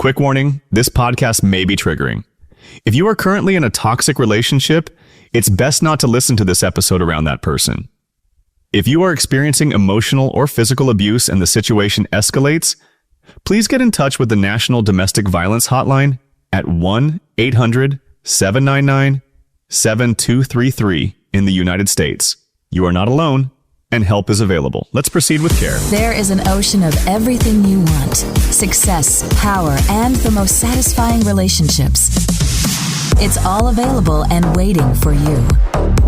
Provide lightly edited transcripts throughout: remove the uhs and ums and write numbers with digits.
Quick warning, this podcast may be triggering. If you are currently in a toxic relationship, it's best not to listen to this episode around that person. If you are experiencing emotional or physical abuse and the situation escalates, please get in touch with the National Domestic Violence Hotline at 1-800-799-7233 in the United States. You are not alone, and help is available. Let's proceed with care. There is an ocean of everything you want: success, power, and the most satisfying relationships. It's all available and waiting for you.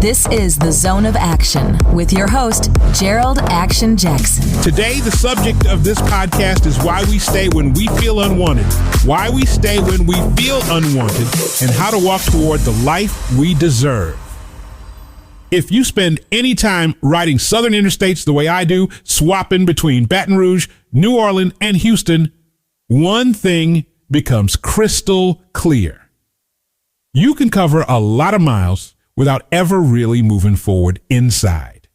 This is The Zone of Action with your host, Jerold Action Jackson. Today, the subject of this podcast is why we stay when we feel unwanted, why we stay when we feel unwanted, and how to walk toward the life we deserve. If you spend any time riding southern interstates the way I do, swapping between Baton Rouge, New Orleans, and Houston, one thing becomes crystal clear. You can cover a lot of miles without ever really moving forward inside.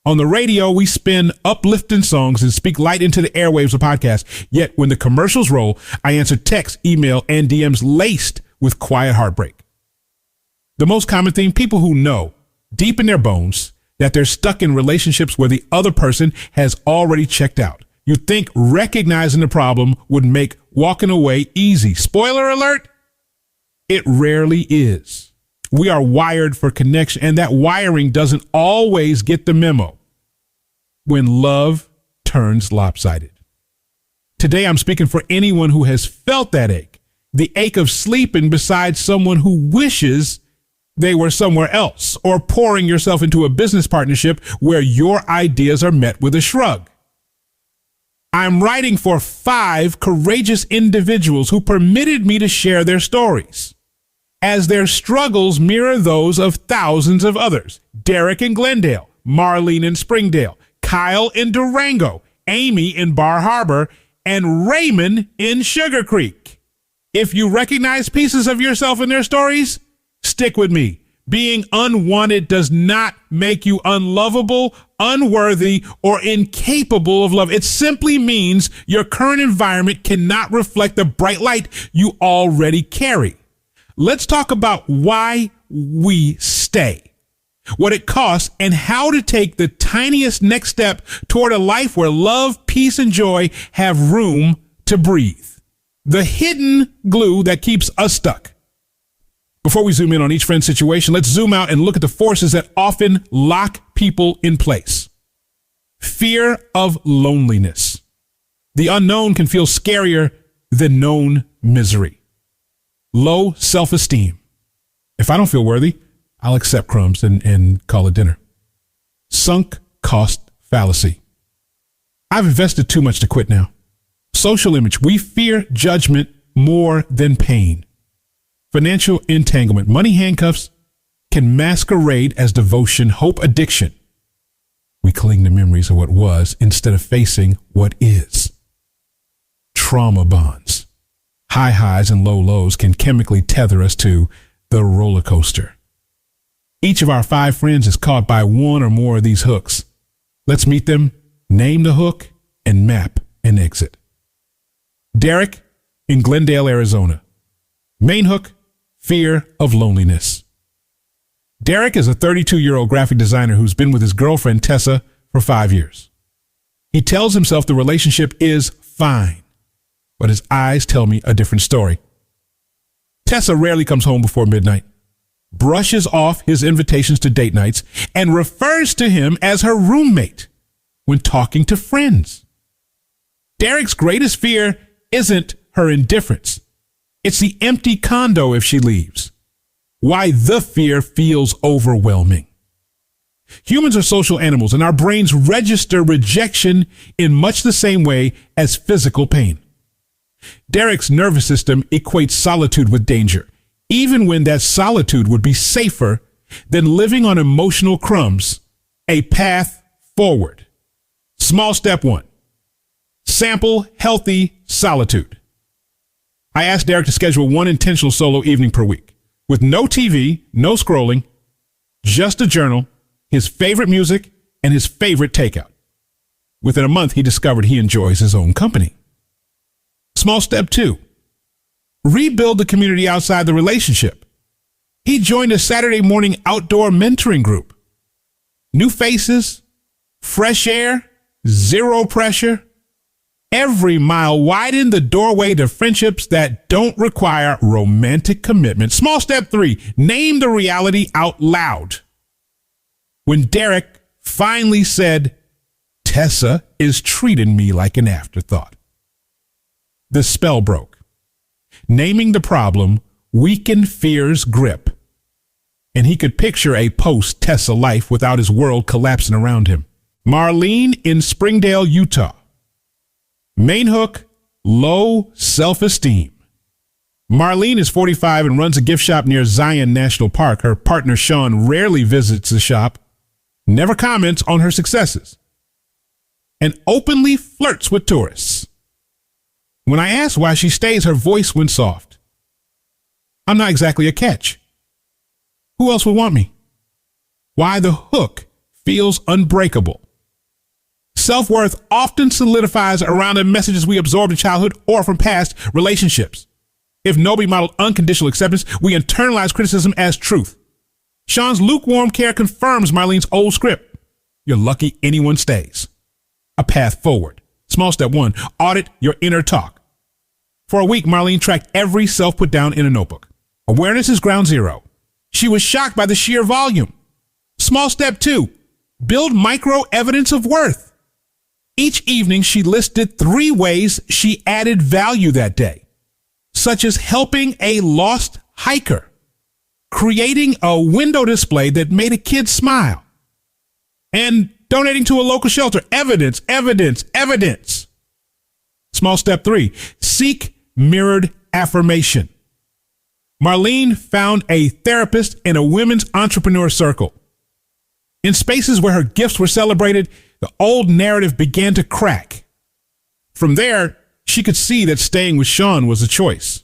On the radio, we spin uplifting songs and speak light into the airwaves of podcasts. Yet when the commercials roll, I answer text, email, and DMs laced with quiet heartbreak. The most common thing, people who know deep in their bones that they're stuck in relationships where the other person has already checked out. You'd think recognizing the problem would make walking away easy. Spoiler alert, it rarely is. We are wired for connection, and that wiring doesn't always get the memo when love turns lopsided. Today, I'm speaking for anyone who has felt that ache, the ache of sleeping beside someone who wishes they were somewhere else, or pouring yourself into a business partnership where your ideas are met with a shrug. I'm writing for 5 courageous individuals who permitted me to share their stories, as their struggles mirror those of thousands of others. Derek in Glendale, Marlene in Springdale, Kyle in Durango, Amy in Bar Harbor, and Raymond in Sugar Creek. If you recognize pieces of yourself in their stories, stick with me. Being unwanted does not make you unlovable, unworthy, or incapable of love. It simply means your current environment cannot reflect the bright light you already carry. Let's talk about why we stay, what it costs, and how to take the tiniest next step toward a life where love, peace, and joy have room to breathe. The hidden glue that keeps us stuck. Before we zoom in on each friend's situation, let's zoom out and look at the forces that often lock people in place. Fear of loneliness. The unknown can feel scarier than known misery. Low self-esteem. If I don't feel worthy, I'll accept crumbs and call it dinner. Sunk cost fallacy. I've invested too much to quit now. Social image. We fear judgment more than pain. Financial entanglement. Money handcuffs can masquerade as devotion, hope, addiction. We cling to memories of what was instead of facing what is. Trauma bonds. High highs and low lows can chemically tether us to the roller coaster. Each of our 5 friends is caught by one or more of these hooks. Let's meet them, name the hook, and map an exit. Derek in Glendale, Arizona. Main hook, fear of loneliness. Derek is a 32-year-old graphic designer who's been with his girlfriend, Tessa, for 5 years. He tells himself the relationship is fine, but his eyes tell me a different story. Tessa rarely comes home before midnight, brushes off his invitations to date nights, and refers to him as her roommate when talking to friends. Derek's greatest fear isn't her indifference. It's the empty condo if she leaves. Why the fear feels overwhelming. Humans are social animals, and our brains register rejection in much the same way as physical pain. Derek's nervous system equates solitude with danger, even when that solitude would be safer than living on emotional crumbs. A path forward. Small step 1. Sample healthy solitude. I asked Derek to schedule one intentional solo evening per week with no TV, no scrolling, just a journal, his favorite music, and his favorite takeout. Within a month, he discovered he enjoys his own company. Small step 2, rebuild the community outside the relationship. He joined a Saturday morning outdoor mentoring group. New faces, fresh air, zero pressure. Every mile widen the doorway to friendships that don't require romantic commitment. Small step 3, name the reality out loud. When Derek finally said, Tessa is treating me like an afterthought, the spell broke. Naming the problem weakened fear's grip, and he could picture a post-Tessa life without his world collapsing around him. Marlene in Springdale, Utah. Main hook, low self-esteem. Marlene is 45 and runs a gift shop near Zion National Park. Her partner, Sean, rarely visits the shop, never comments on her successes, and openly flirts with tourists. When I asked why she stays, her voice went soft. I'm not exactly a catch. Who else would want me? Why the hook feels unbreakable. Self-worth often solidifies around the messages we absorbed in childhood or from past relationships. If nobody modeled unconditional acceptance, we internalize criticism as truth. Sean's lukewarm care confirms Marlene's old script. You're lucky anyone stays. A path forward. Small step 1, audit your inner talk. For a week, Marlene tracked every self put down in a notebook. Awareness is ground zero. She was shocked by the sheer volume. Small step 2, build micro evidence of worth. Each evening, she listed 3 ways she added value that day, such as helping a lost hiker, creating a window display that made a kid smile, and donating to a local shelter. Evidence, evidence, evidence. Small step 3, seek mirrored affirmation. Marlene found a therapist in a women's entrepreneur circle. In spaces where her gifts were celebrated, the old narrative began to crack. From there, she could see that staying with Sean was a choice,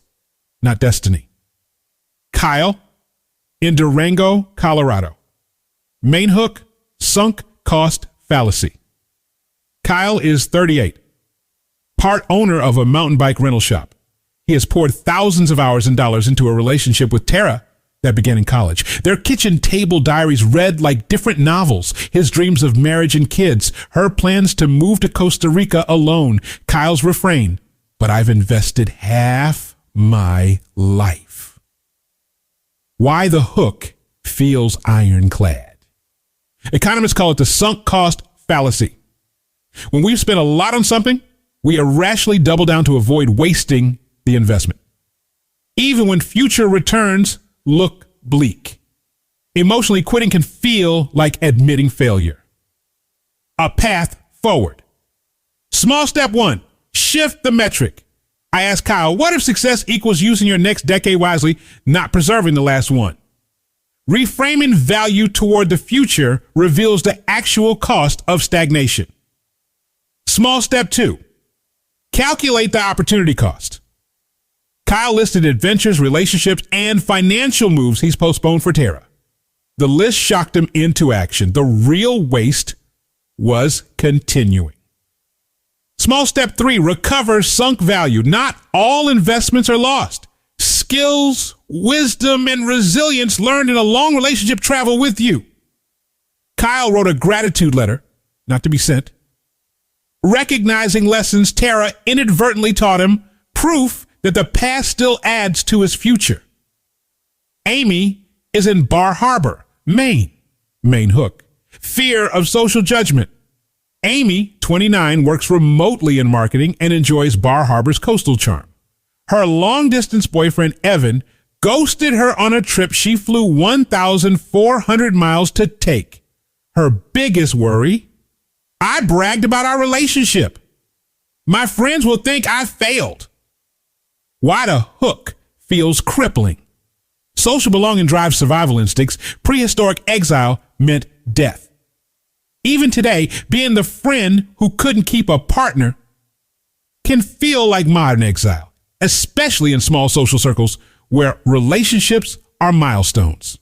not destiny. Kyle in Durango, Colorado. Main hook, sunk cost fallacy. Kyle is 38, part owner of a mountain bike rental shop. He has poured thousands of hours and dollars into a relationship with Tara that began in college. Their kitchen table diaries read like different novels. His dreams of marriage and kids. Her plans to move to Costa Rica alone. Kyle's refrain, but I've invested half my life. Why the hook feels ironclad. Economists call it the sunk cost fallacy. When we've spent a lot on something, we irrationally double down to avoid wasting the investment, even when future returns look bleak. Emotionally, quitting can feel like admitting failure. A path forward. Small step 1, shift the metric. I asked Kyle, what if success equals using your next decade wisely, not preserving the last one? Reframing value toward the future reveals the actual cost of stagnation. Small step 2, calculate the opportunity cost. Kyle listed adventures, relationships, and financial moves he's postponed for Tara. The list shocked him into action. The real waste was continuing. Small step 3, recover sunk value. Not all investments are lost. Skills, wisdom, and resilience learned in a long relationship travel with you. Kyle wrote a gratitude letter, not to be sent, recognizing lessons Tara inadvertently taught him, proof that the past still adds to his future. Amy is in Bar Harbor, Maine. Main hook, fear of social judgment. Amy, 29, works remotely in marketing and enjoys Bar Harbor's coastal charm. Her long-distance boyfriend, Evan, ghosted her on a trip she flew 1,400 miles to take. Her biggest worry, I bragged about our relationship. My friends will think I failed. Why the hook feels crippling. Social belonging drives survival instincts. Prehistoric exile meant death. Even today, being the friend who couldn't keep a partner can feel like modern exile, especially in small social circles where relationships are milestones.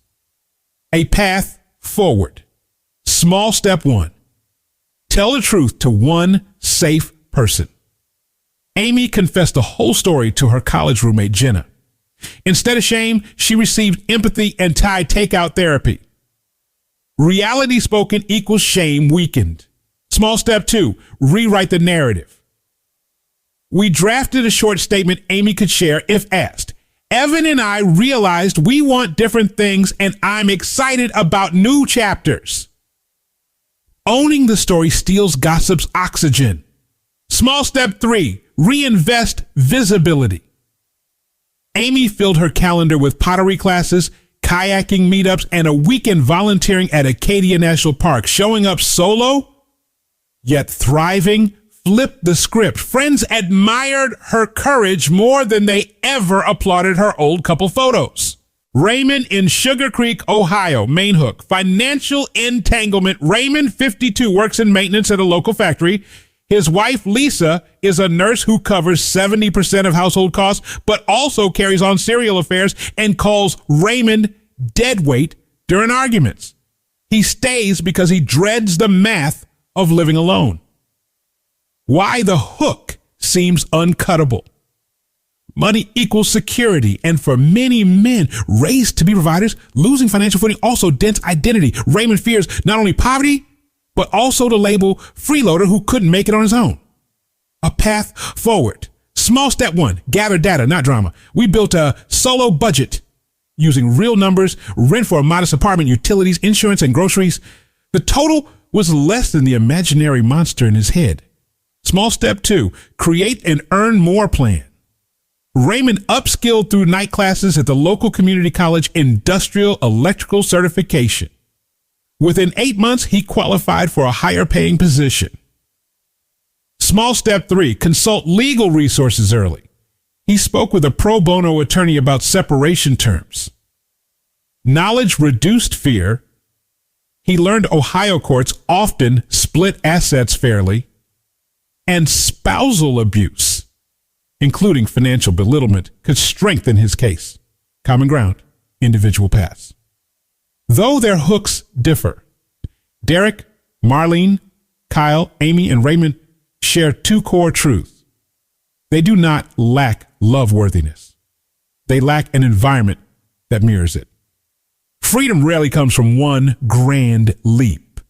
A path forward. Small step 1. Tell the truth to one safe person. Amy confessed the whole story to her college roommate, Jenna. Instead of shame, she received empathy and Thai takeout therapy. Reality spoken equals shame weakened. Small step 2, rewrite the narrative. We drafted a short statement Amy could share if asked. Evan and I realized we want different things, and I'm excited about new chapters. Owning the story steals gossip's oxygen. Small step 3, reinvest visibility. Amy filled her calendar with pottery classes, kayaking meetups, and a weekend volunteering at Acadia National Park. Showing up solo, yet thriving, flipped the script. Friends admired her courage more than they ever applauded her old couple photos. Raymond in Sugar Creek, Ohio, main hook. Financial entanglement. Raymond, 52, works in maintenance at a local factory. His wife, Lisa, is a nurse who covers 70% of household costs, but also carries on serial affairs and calls Raymond deadweight during arguments. He stays because he dreads the math of living alone. Why the hook seems uncuttable. Money equals security, and for many men raised to be providers, losing financial footing also dents identity. Raymond fears not only poverty, but also the label freeloader who couldn't make it on his own. A path forward. Small step 1, gather data, not drama. We built a solo budget using real numbers, rent for a modest apartment, utilities, insurance, and groceries. The total was less than the imaginary monster in his head. Small step 2, create an earn more plan. Raymond upskilled through night classes at the local community college industrial electrical certification. Within 8 months, he qualified for a higher paying position. Small step 3, consult legal resources early. He spoke with a pro bono attorney about separation terms. Knowledge reduced fear. He learned Ohio courts often split assets fairly. And spousal abuse, including financial belittlement, could strengthen his case. Common ground, individual paths. Though their hooks differ, Derek, Marlene, Kyle, Amy, and Raymond share 2 core truths. They do not lack love-worthiness. They lack an environment that mirrors it. Freedom rarely comes from one grand leap.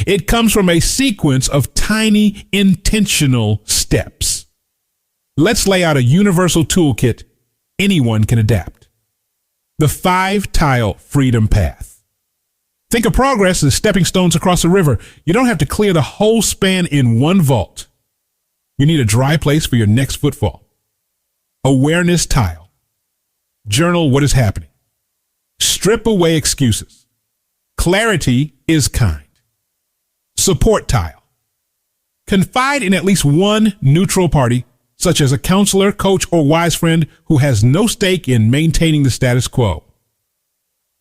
It comes from a sequence of tiny, intentional steps. Let's lay out a universal toolkit anyone can adapt. The 5-tile freedom path. Think of progress as stepping stones across a river. You don't have to clear the whole span in one vault. You need a dry place for your next footfall. Awareness tile. Journal what is happening. Strip away excuses. Clarity is kind. Support tile. Confide in at least one neutral party, such as a counselor, coach, or wise friend who has no stake in maintaining the status quo.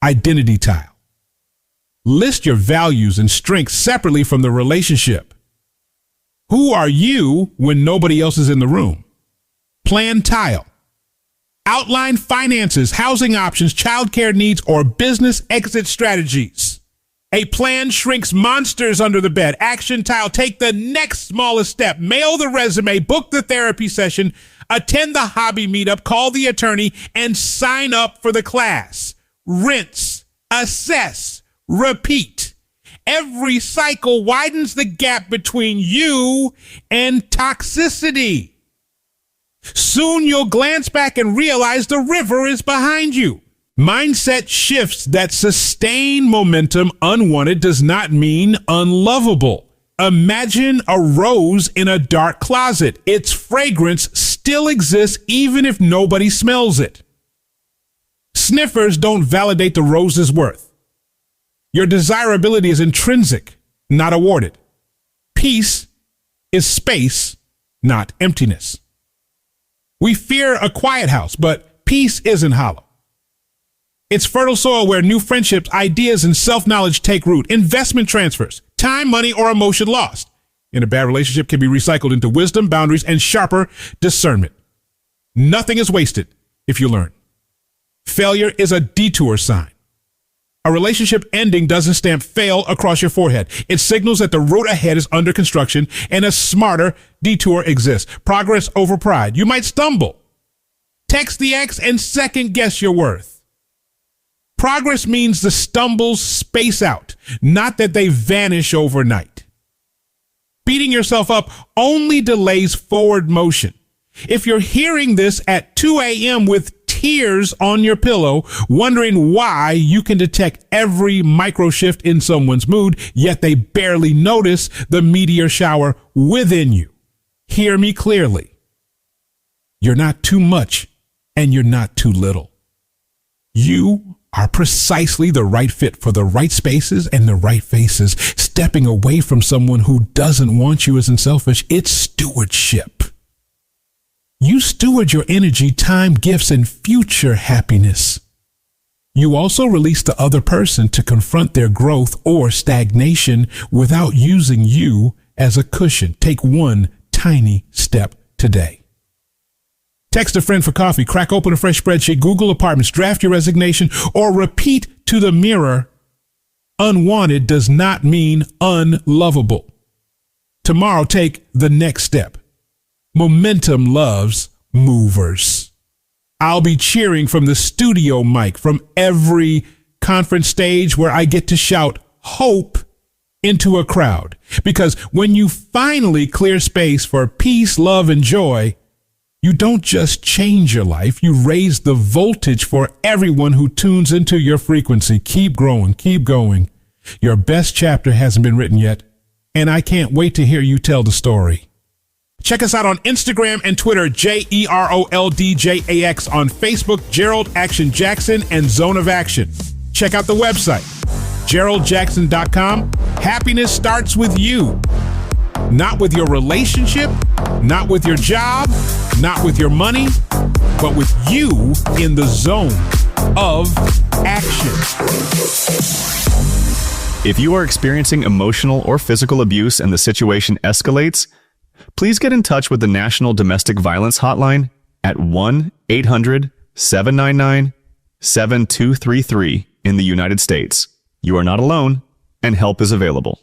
Identity tile. List your values and strengths separately from the relationship. Who are you when nobody else is in the room? Plan tile. Outline finances, housing options, childcare needs, or business exit strategies. A plan shrinks monsters under the bed. Action tile. Take the next smallest step. Mail the resume, book the therapy session, attend the hobby meetup, call the attorney, and sign up for the class. Rinse, assess, repeat. Every cycle widens the gap between you and toxicity. Soon you'll glance back and realize the river is behind you. Mindset shifts that sustain momentum. Unwanted does not mean unlovable. Imagine a rose in a dark closet. Its fragrance still exists even if nobody smells it. Sniffers don't validate the rose's worth. Your desirability is intrinsic, not awarded. Peace is space, not emptiness. We fear a quiet house, but peace isn't hollow. It's fertile soil where new friendships, ideas, and self-knowledge take root. Investment transfers, time, money, or emotion lost in a bad relationship can be recycled into wisdom, boundaries, and sharper discernment. Nothing is wasted if you learn. Failure is a detour sign. A relationship ending doesn't stamp fail across your forehead. It signals that the road ahead is under construction and a smarter detour exists. Progress over pride. You might stumble. Text the ex and second guess your worth. Progress means the stumbles space out, not that they vanish overnight. Beating yourself up only delays forward motion. If you're hearing this at 2 a.m. with tears on your pillow, wondering why you can detect every micro shift in someone's mood, yet they barely notice the meteor shower within you, hear me clearly. You're not too much and you're not too little. You are precisely the right fit for the right spaces and the right faces. Stepping away from someone who doesn't want you isn't selfish. It's stewardship. You steward your energy, time, gifts, and future happiness. You also release the other person to confront their growth or stagnation without using you as a cushion. Take one tiny step today. Text a friend for coffee, crack open a fresh spreadsheet, Google apartments, draft your resignation, or repeat to the mirror, unwanted does not mean unlovable. Tomorrow, take the next step. Momentum loves movers. I'll be cheering from the studio mic from every conference stage where I get to shout hope into a crowd. Because when you finally clear space for peace, love, and joy, you don't just change your life, you raise the voltage for everyone who tunes into your frequency. Keep growing, keep going. Your best chapter hasn't been written yet, and I can't wait to hear you tell the story. Check us out on Instagram and Twitter, JeroldJax, on Facebook, Jerold Action Jackson, and Zone of Action. Check out the website, JeroldJackson.com. Happiness starts with you. Not with your relationship, not with your job, not with your money, but with you in the zone of action. If you are experiencing emotional or physical abuse and the situation escalates, please get in touch with the National Domestic Violence Hotline at 1-800-799-7233 in the United States. You are not alone, and help is available.